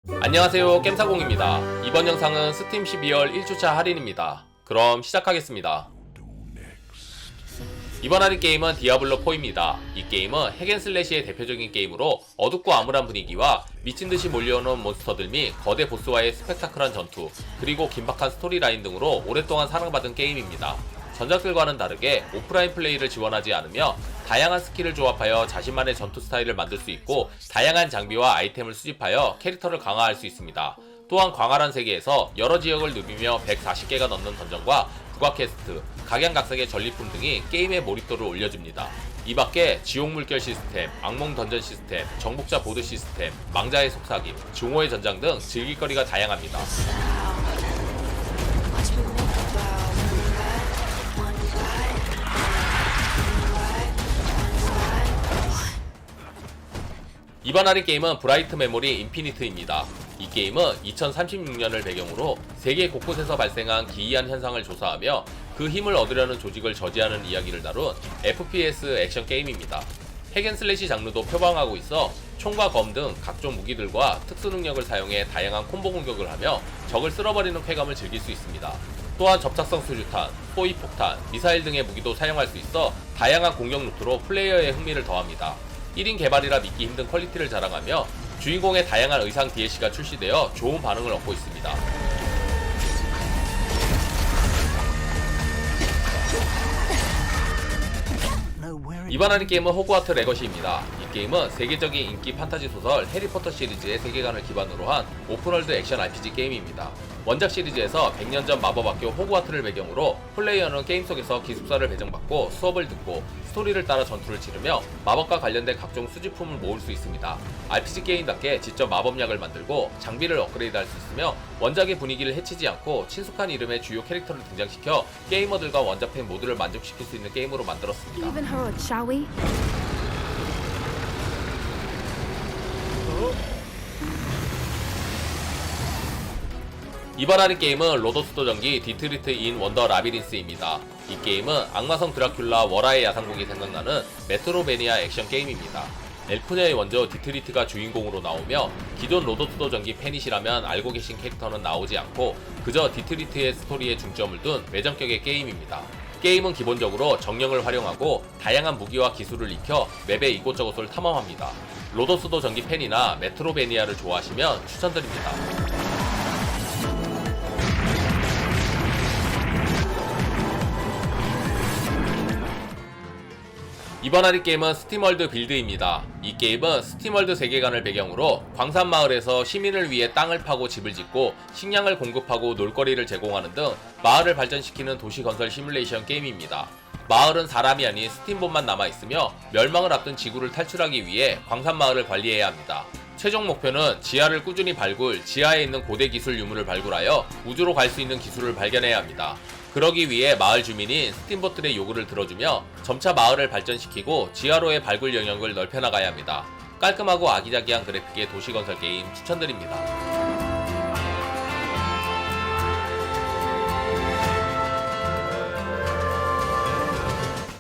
안녕하세요, 겜사공입니다. 이번 영상은 스팀 12월 1주차 할인입니다. 그럼 시작하겠습니다. 이번 할인 게임은 디아블로4입니다. 이 게임은 핵앤슬래시의 대표적인 게임으로 어둡고 암울한 분위기와 미친듯이 몰려오는 몬스터들 및 거대 보스와의 스펙타클한 전투, 그리고 긴박한 스토리라인 등으로 오랫동안 사랑받은 게임입니다. 전작들과는 다르게 오프라인 플레이를 지원하지 않으며 다양한 스킬을 조합하여 자신만의 전투 스타일을 만들 수 있고, 다양한 장비와 아이템을 수집하여 캐릭터를 강화할 수 있습니다. 또한 광활한 세계에서 여러 지역을 누비며 140개가 넘는 던전과 부가 퀘스트, 각양각색의 전리품 등이 게임의 몰입도를 올려줍니다. 이 밖에 지옥 물결 시스템, 악몽 던전 시스템, 정복자 보드 시스템, 망자의 속삭임, 증오의 전장 등 즐길거리가 다양합니다. 이번 할인 게임은 브라이트 메모리 인피니트입니다. 이 게임은 2036년을 배경으로 세계 곳곳에서 발생한 기이한 현상을 조사하며 그 힘을 얻으려는 조직을 저지하는 이야기를 다룬 FPS 액션 게임입니다. 핵앤슬래시 장르도 표방하고 있어 총과 검 등 각종 무기들과 특수 능력을 사용해 다양한 콤보 공격을 하며 적을 쓸어버리는 쾌감을 즐길 수 있습니다. 또한 접착성 수류탄, 포위 폭탄, 미사일 등의 무기도 사용할 수 있어 다양한 공격 루트로 플레이어의 흥미를 더합니다. 1인 개발이라 믿기 힘든 퀄리티를 자랑하며 주인공의 다양한 의상 DLC가 출시되어 좋은 반응을 얻고 있습니다. 이번 할인 게임은 호그와트 레거시입니다. 이 게임은 세계적인 인기 판타지 소설 해리포터 시리즈의 세계관을 기반으로 한 오픈월드 액션 RPG 게임입니다. 원작 시리즈에서 100년 전 마법학교 호그와트를 배경으로 플레이어는 게임 속에서 기숙사를 배정받고 수업을 듣고 스토리를 따라 전투를 치르며 마법과 관련된 각종 수집품을 모을 수 있습니다. RPG 게임답게 직접 마법약을 만들고 장비를 업그레이드할 수 있으며 원작의 분위기를 해치지 않고 친숙한 이름의 주요 캐릭터를 등장시켜 게이머들과 원작팬 모두를 만족시킬 수 있는 게임으로 만들었습니다. Even her, shall we? 이번 할인 게임은 로더스 도전기 디트리트 인 원더 라비린스입니다. 이 게임은 악마성 드라큘라 월화의 야상곡이 생각나는 메트로베니아 액션 게임입니다. 엘프녀의 원조 디트리트가 주인공으로 나오며 기존 로더스 도전기 팬이시라면 알고 계신 캐릭터는 나오지 않고 그저 디트리트의 스토리에 중점을 둔 외전격의 게임입니다. 게임은 기본적으로 정령을 활용하고 다양한 무기와 기술을 익혀 맵의 이곳저곳을 탐험합니다. 로더스 도전기 팬이나 메트로베니아를 좋아하시면 추천드립니다. 이번 할인 게임은 스팀월드 빌드입니다. 이 게임은 스팀월드 세계관을 배경으로 광산마을에서 시민을 위해 땅을 파고 집을 짓고 식량을 공급하고 놀거리를 제공하는 등 마을을 발전시키는 도시 건설 시뮬레이션 게임입니다. 마을은 사람이 아닌 스팀봇만 남아있으며 멸망을 앞둔 지구를 탈출하기 위해 광산마을을 관리해야 합니다. 최종 목표는 지하를 꾸준히 발굴, 지하에 있는 고대 기술 유물을 발굴하여 우주로 갈 수 있는 기술을 발견해야 합니다. 그러기 위해 마을 주민인 스팀봇들의 요구를 들어주며 점차 마을을 발전시키고 지하로의 발굴 영역을 넓혀나가야 합니다. 깔끔하고 아기자기한 그래픽의 도시건설 게임 추천드립니다.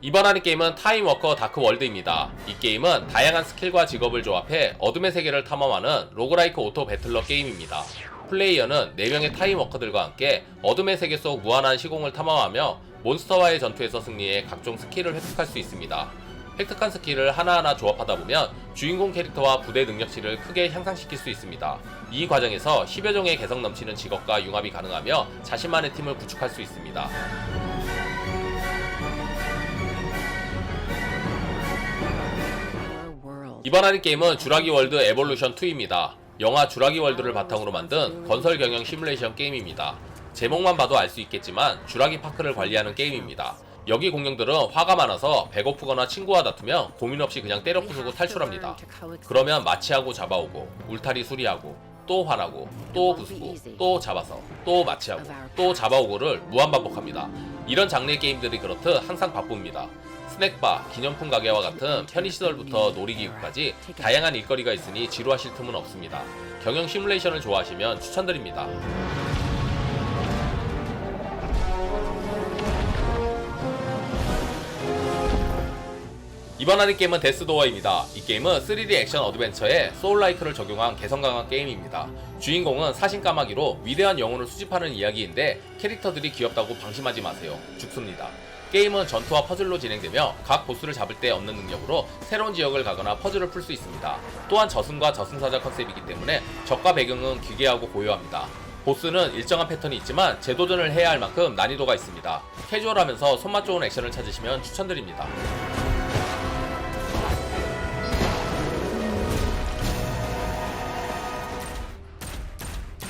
이번 할인 게임은 타임워커 다크월드입니다. 이 게임은 다양한 스킬과 직업을 조합해 어둠의 세계를 탐험하는 로그라이크 오토 배틀러 게임입니다. 플레이어는 4명의 타임워커들과 함께 어둠의 세계 속 무한한 시공을 탐험하며 몬스터와의 전투에서 승리해 각종 스킬을 획득할 수 있습니다. 획득한 스킬을 하나하나 조합하다 보면 주인공 캐릭터와 부대 능력치를 크게 향상시킬 수 있습니다. 이 과정에서 10여 종의 개성 넘치는 직업과 융합이 가능하며 자신만의 팀을 구축할 수 있습니다. 이번 할인 게임은 주라기 월드 에볼루션 2입니다. 영화 주라기 월드를 바탕으로 만든 건설 경영 시뮬레이션 게임입니다. 제목만 봐도 알 수 있겠지만 주라기 파크를 관리하는 게임입니다. 여기 공룡들은 화가 많아서 배고프거나 친구와 다투면 고민 없이 그냥 때려 부수고 탈출합니다. 그러면 마취하고 잡아오고 울타리 수리하고 또 화나고 또 부수고 또 잡아서 또 마취하고 또 잡아오고를 무한반복합니다. 이런 장르의 게임들이 그렇듯 항상 바쁩니다. 스낵바, 기념품 가게와 같은 편의시설부터 놀이기구까지 다양한 일거리가 있으니 지루하실 틈은 없습니다. 경영 시뮬레이션을 좋아하시면 추천드립니다. 이번 하는 게임은 데스도어입니다. 이 게임은 3D 액션 어드벤처에 소울라이크를 적용한 개성 강한 게임입니다. 주인공은 사신 까마귀로 위대한 영혼을 수집하는 이야기인데 캐릭터들이 귀엽다고 방심하지 마세요. 죽습니다. 게임은 전투와 퍼즐로 진행되며 각 보스를 잡을 때 얻는 능력으로 새로운 지역을 가거나 퍼즐을 풀 수 있습니다. 또한 저승과 저승사자 컨셉이기 때문에 적과 배경은 기괴하고 고요합니다. 보스는 일정한 패턴이 있지만 재도전을 해야 할 만큼 난이도가 있습니다. 캐주얼하면서 손맛 좋은 액션을 찾으시면 추천드립니다.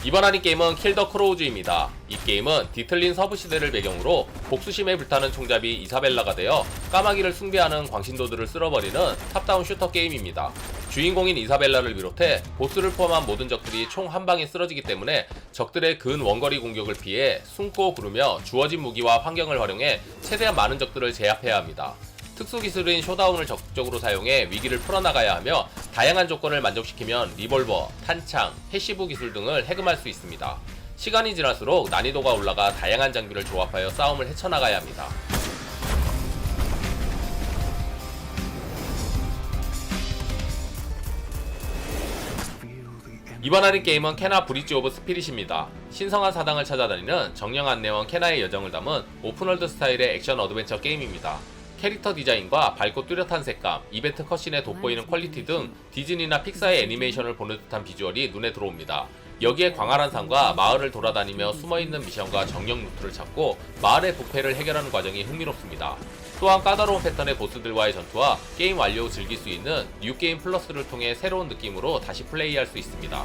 이번 하는 게임은 킬 더 크로우즈입니다. 이 게임은 뒤틀린 서부 시대를 배경으로 복수심에 불타는 총잡이 이사벨라가 되어 까마귀를 숭배하는 광신도들을 쓸어버리는 탑다운 슈터 게임입니다. 주인공인 이사벨라를 비롯해 보스를 포함한 모든 적들이 총 한 방에 쓰러지기 때문에 적들의 근 원거리 공격을 피해 숨고 구르며 주어진 무기와 환경을 활용해 최대한 많은 적들을 제압해야 합니다. 특수기술인 쇼다운을 적극적으로 사용해 위기를 풀어나가야 하며 다양한 조건을 만족시키면 리볼버, 탄창, 패시브 기술 등을 해금할 수 있습니다. 시간이 지날수록 난이도가 올라가 다양한 장비를 조합하여 싸움을 헤쳐나가야 합니다. 이번 하는 게임은 케나 브릿지 오브 스피릿입니다. 신성한 사당을 찾아다니는 정령 안내원 케나의 여정을 담은 오픈월드 스타일의 액션 어드벤처 게임입니다. 캐릭터 디자인과 밝고 뚜렷한 색감, 이벤트 컷신에 돋보이는 퀄리티 등 디즈니나 픽사의 애니메이션을 보는 듯한 비주얼이 눈에 들어옵니다. 여기에 광활한 산과 마을을 돌아다니며 숨어있는 미션과 정령 루트를 찾고 마을의 부패를 해결하는 과정이 흥미롭습니다. 또한 까다로운 패턴의 보스들과의 전투와 게임 완료 후 즐길 수 있는 뉴게임 플러스를 통해 새로운 느낌으로 다시 플레이할 수 있습니다.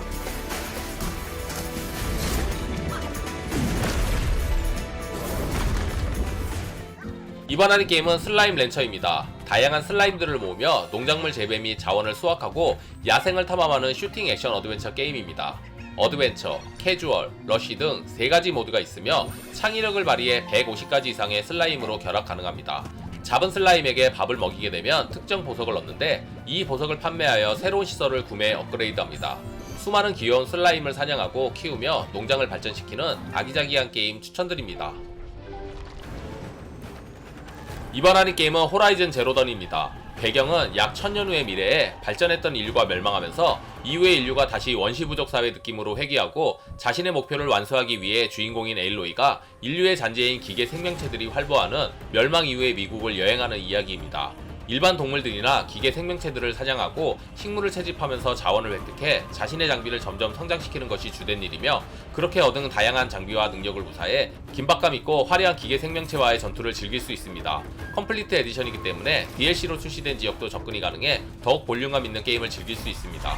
이번 하는 게임은 슬라임 렌처입니다. 다양한 슬라임들을 모으며 농작물 재배 및 자원을 수확하고 야생을 탐험하는 슈팅 액션 어드벤처 게임입니다. 어드벤처, 캐주얼, 러쉬 등 3가지 모드가 있으며 창의력을 발휘해 150가지 이상의 슬라임으로 결합 가능합니다. 잡은 슬라임에게 밥을 먹이게 되면 특정 보석을 얻는데 이 보석을 판매하여 새로운 시설을 구매 업그레이드합니다. 수많은 귀여운 슬라임을 사냥하고 키우며 농장을 발전시키는 아기자기한 게임 추천드립니다. 이번 하는 게임은 호라이즌 제로던입니다. 배경은 약 1000년 후의 미래에 발전했던 인류가 멸망하면서 이후의 인류가 다시 원시부족 사회 느낌으로 회귀하고 자신의 목표를 완수하기 위해 주인공인 에일로이가 인류의 잔재인 기계 생명체들이 활보하는 멸망 이후의 미국을 여행하는 이야기입니다. 일반 동물들이나 기계 생명체들을 사냥하고 식물을 채집하면서 자원을 획득해 자신의 장비를 점점 성장시키는 것이 주된 일이며 그렇게 얻은 다양한 장비와 능력을 무사해 긴박감 있고 화려한 기계 생명체와의 전투를 즐길 수 있습니다. 컴플리트 에디션이기 때문에 DLC로 출시된 지역도 접근이 가능해 더욱 볼륨감 있는 게임을 즐길 수 있습니다.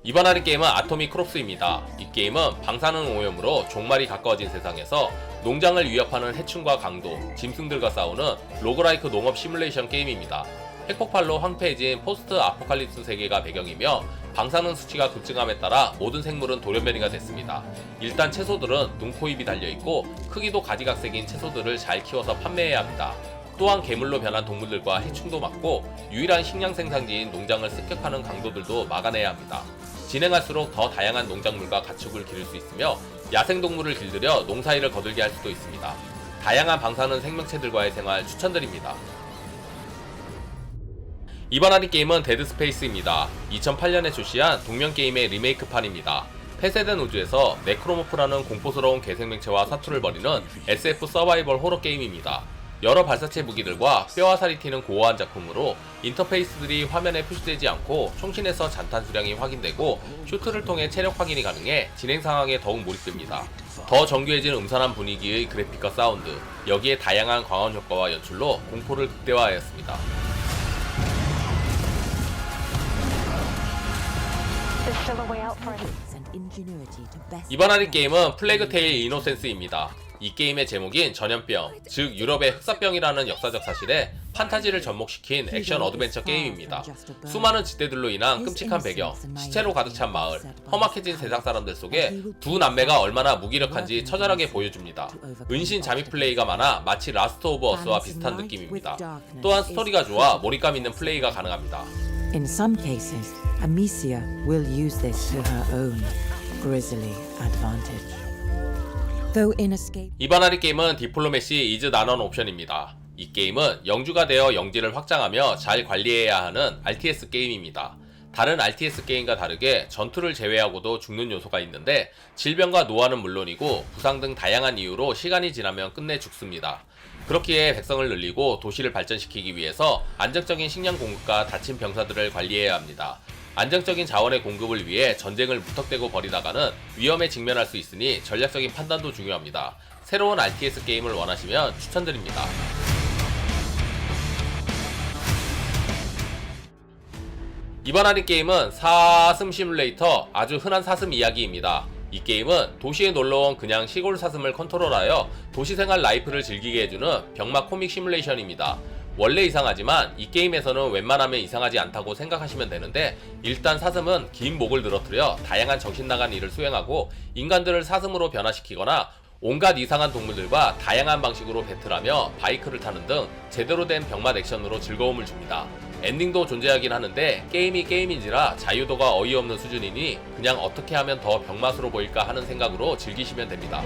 이번 하는 게임은 아토믹 크롭스입니다. 이 게임은 방사능 오염으로 종말이 가까워진 세상에서 농장을 위협하는 해충과 강도, 짐승들과 싸우는 로그라이크 농업 시뮬레이션 게임입니다. 핵폭발로 황폐해진 포스트 아포칼립스 세계가 배경이며 방사능 수치가 급증함에 따라 모든 생물은 돌연변이가 됐습니다. 일단 채소들은 눈, 코, 입이 달려있고 크기도 가지각색인 채소들을 잘 키워서 판매해야 합니다. 또한 괴물로 변한 동물들과 해충도 막고 유일한 식량 생산지인 농장을 습격하는 강도들도 막아내야 합니다. 진행할수록 더 다양한 농작물과 가축을 기를 수 있으며 야생동물을 길들여 농사일을 거들게 할 수도 있습니다. 다양한 방사능 생명체들과의 생활 추천드립니다. 이번 하는 게임은 데드스페이스입니다. 2008년에 출시한 동명게임의 리메이크판입니다. 폐쇄된 우주에서 네크로모프라는 공포스러운 개생명체와 사투를 벌이는 SF 서바이벌 호러 게임입니다. 여러 발사체 무기들과 뼈와 살이 튀는 고어한 작품으로 인터페이스들이 화면에 표시되지 않고 총신에서 잔탄 수량이 확인되고 슈트를 통해 체력 확인이 가능해 진행 상황에 더욱 몰입됩니다. 더 정교해진 음산한 분위기의 그래픽과 사운드, 여기에 다양한 광원 효과와 연출로 공포를 극대화하였습니다. 이번 하는 게임은 플래그테일 이노센스입니다. 이 게임의 제목인 전염병, 즉 유럽의 흑사병이라는 역사적 사실에 판타지를 접목시킨 액션 어드벤처 게임입니다. 수많은 지대들로 인한 끔찍한 배경, 시체로 가득 찬 마을, 험악해진 세상 사람들 속에 두 남매가 얼마나 무기력한지 처절하게 보여줍니다. 은신 잠입 플레이가 많아 마치 라스트 오브 어스와 비슷한 느낌입니다. 또한 스토리가 좋아 몰입감 있는 플레이가 가능합니다. In some cases, Amicia will use this to her own grisly advantage. Though inescapable. 이번 할인 게임은 디플로매시 이즈 난원 옵션입니다. 이 게임은 영주가 되어 영지를 확장하며 잘 관리해야 하는 RTS 게임입니다. 다른 RTS 게임과 다르게 전투를 제외하고도 죽는 요소가 있는데 질병과 노화는 물론이고 부상 등 다양한 이유로 시간이 지나면 끝내 죽습니다. 그렇기에 백성을 늘리고 도시를 발전시키기 위해서 안정적인 식량 공급과 다친 병사들을 관리해야 합니다. 안정적인 자원의 공급을 위해 전쟁을 무턱대고 벌이다가는 위험에 직면할 수 있으니 전략적인 판단도 중요합니다. 새로운 RTS 게임을 원하시면 추천드립니다. 이번 할인 게임은 사슴 시뮬레이터, 아주 흔한 사슴 이야기입니다. 이 게임은 도시에 놀러온 그냥 시골 사슴을 컨트롤하여 도시생활 라이프를 즐기게 해주는 병마 코믹 시뮬레이션입니다. 원래 이상하지만 이 게임에서는 웬만하면 이상하지 않다고 생각하시면 되는데, 일단 사슴은 긴 목을 늘어뜨려 다양한 정신나간 일을 수행하고 인간들을 사슴으로 변화시키거나 온갖 이상한 동물들과 다양한 방식으로 배틀하며 바이크를 타는 등 제대로 된 병맛 액션으로 즐거움을 줍니다. 엔딩도 존재하긴 하는데 게임이 게임인지라 자유도가 어이없는 수준이니 그냥 어떻게 하면 더 병맛으로 보일까 하는 생각으로 즐기시면 됩니다.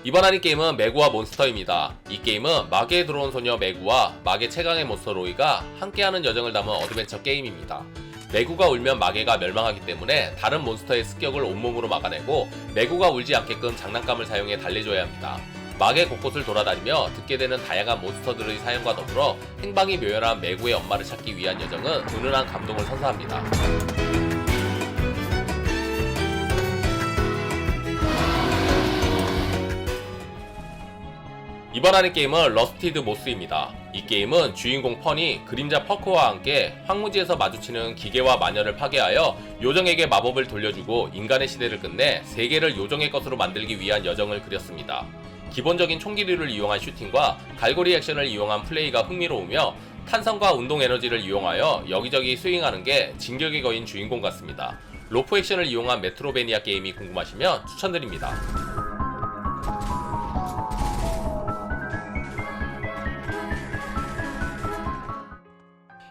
이번 할인 게임은 메구와 몬스터입니다. 이 게임은 마계에 들어온 소녀 메구와 마계 최강의 몬스터 로이가 함께하는 여정을 담은 어드벤처 게임입니다. 메구가 울면 마계가 멸망하기 때문에 다른 몬스터의 습격을 온몸으로 막아내고 메구가 울지 않게끔 장난감을 사용해 달래줘야 합니다. 마계 곳곳을 돌아다니며 듣게 되는 다양한 몬스터들의 사연과 더불어 행방이 묘연한 메구의 엄마를 찾기 위한 여정은 은은한 감동을 선사합니다. 이번 할인 게임은 러스티드 모스입니다. 이 게임은 주인공 펀이 그림자 퍼크와 함께 황무지에서 마주치는 기계와 마녀를 파괴하여 요정에게 마법을 돌려주고 인간의 시대를 끝내 세계를 요정의 것으로 만들기 위한 여정을 그렸습니다. 기본적인 총기류를 이용한 슈팅과 갈고리 액션을 이용한 플레이가 흥미로우며 탄성과 운동 에너지를 이용하여 여기저기 스윙하는 게 진격의 거인 주인공 같습니다. 로프 액션을 이용한 메트로베니아 게임이 궁금하시면 추천드립니다.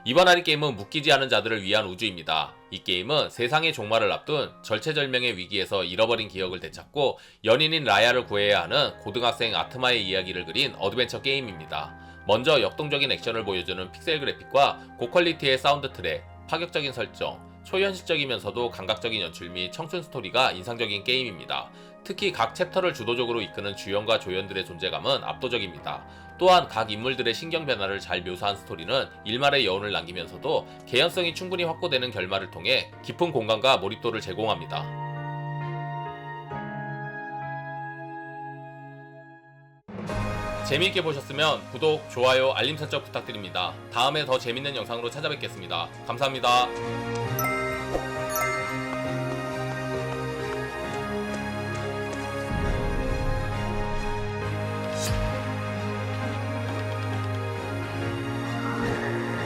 이번 할인 게임은 묶이지 않은 자들을 위한 우주입니다. 이 게임은 세상의 종말을 앞둔 절체절명의 위기에서 잃어버린 기억을 되찾고 연인인 라야를 구해야 하는 고등학생 아트마의 이야기를 그린 어드벤처 게임입니다. 먼저 역동적인 액션을 보여주는 픽셀 그래픽과 고퀄리티의 사운드 트랙, 파격적인 설정, 초현실적이면서도 감각적인 연출 및 청춘 스토리가 인상적인 게임입니다. 특히 각 챕터를 주도적으로 이끄는 주연과 조연들의 존재감은 압도적입니다. 또한 각 인물들의 신경 변화를 잘 묘사한 스토리는 일말의 여운을 남기면서도 개연성이 충분히 확보되는 결말을 통해 깊은 공감과 몰입도를 제공합니다. 재미있게 보셨으면 구독, 좋아요, 알림 설정 부탁드립니다. 다음에 더 재밌는 영상으로 찾아뵙겠습니다. 감사합니다.